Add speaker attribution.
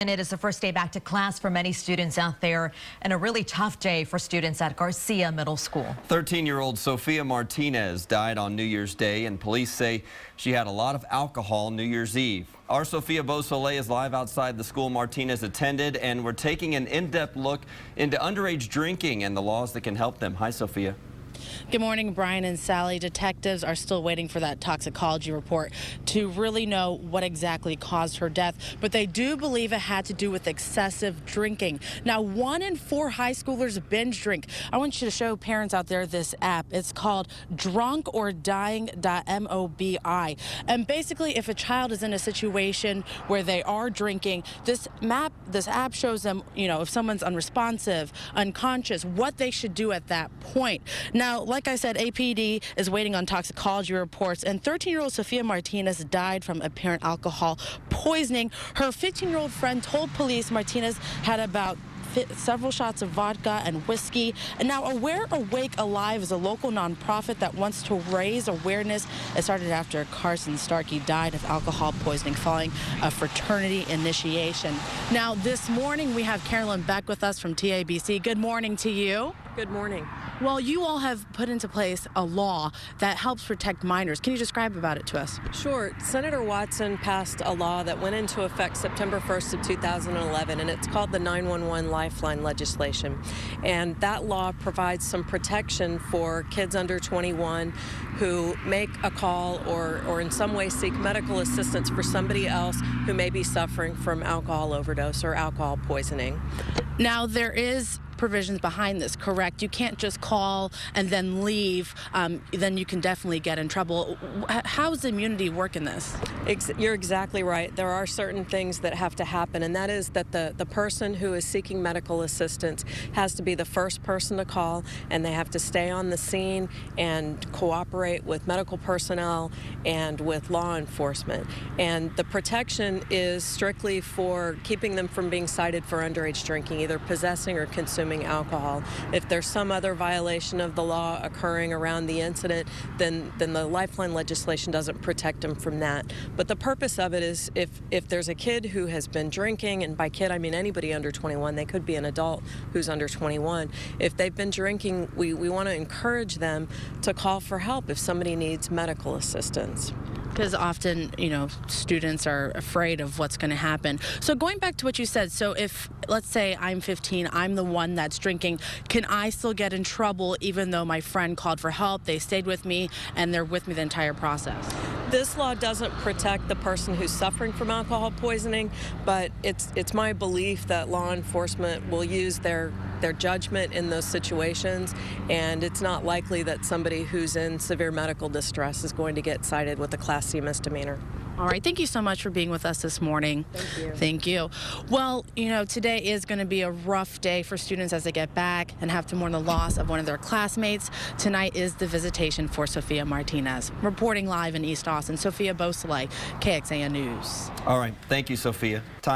Speaker 1: And it is the first day back to class for many students out there, and a really tough day for students at Garcia Middle School.
Speaker 2: 13-year-old Sofia Martinez died on New Year's Day, and police say she had a lot of alcohol New Year's Eve. Our Sofia Beausoleil is live outside the school Martinez attended, and we're taking an in-depth look into underage drinking and the laws that can help them. Hi, Sofia.
Speaker 3: Good morning, Brian and Sally. Detectives are still waiting for that toxicology report to really know what exactly caused her death, but they do believe it had to do with excessive drinking. Now, 1 in 4 high schoolers binge drink. I want you to show parents out there this app. It's called drunkordying.mobi. And basically, if a child is in a situation where they are drinking, this app shows them, if someone's unresponsive, unconscious, what they should do at that point. Now, like I said, APD is waiting on toxicology reports, and 13-year-old Sofia Martinez died from apparent alcohol poisoning. Her 15-year-old friend told police Martinez had about several shots of vodka and whiskey. And now Aware Awake Alive is a local nonprofit that wants to raise awareness. It started after Carson Starkey died of alcohol poisoning following a fraternity initiation. Now, this morning we have Carolyn Beck with us from TABC. Good morning to you.
Speaker 4: Good morning.
Speaker 3: Well, you all have put into place a law that helps protect minors. Can you describe about it to us?
Speaker 4: Sure. Senator Watson passed a law that went into effect September 1st of 2011, and it's called the 911 Lifeline legislation. And that law provides some protection for kids under 21 who make a call or in some way seek medical assistance for somebody else who may be suffering from alcohol overdose or alcohol poisoning.
Speaker 3: Now, there is provisions behind this, correct? You can't just call and then leave. Then you can definitely get in trouble. How does immunity work in this?
Speaker 4: You're exactly right. There are certain things that have to happen, and that is that the person who is seeking medical assistance has to be the first person to call, and they have to stay on the scene and cooperate with medical personnel and with law enforcement. And the protection is strictly for keeping them from being cited for underage drinking, either possessing or consuming alcohol. If there's some other violation of the law occurring around the incident, then the Lifeline legislation doesn't protect them from that. But the purpose of it is if there's a kid who has been drinking, and by kid I mean anybody under 21, they could be an adult who's under 21. If they've been drinking, we want to encourage them to call for help if somebody needs medical assistance.
Speaker 3: Because often, students are afraid of what's going to happen. So going back to what you said, so if, let's say I'm 15, I'm the one that's drinking, can I still get in trouble even though my friend called for help, they stayed with me, and they're with me the entire process?
Speaker 4: This law doesn't protect the person who's suffering from alcohol poisoning, but it's my belief that law enforcement will use their judgment in those situations, and it's not likely that somebody who's in severe medical distress is going to get cited with a Class C misdemeanor.
Speaker 3: All right, thank you so much for being with us this morning.
Speaker 4: Thank you.
Speaker 3: Thank you. Well, today is going to be a rough day for students as they get back and have to mourn the loss of one of their classmates. Tonight is the visitation for Sofia Martinez. Reporting live in East Austin, Sofia Beausoleil, KXAN News.
Speaker 2: All right. Thank you, Sofia. Time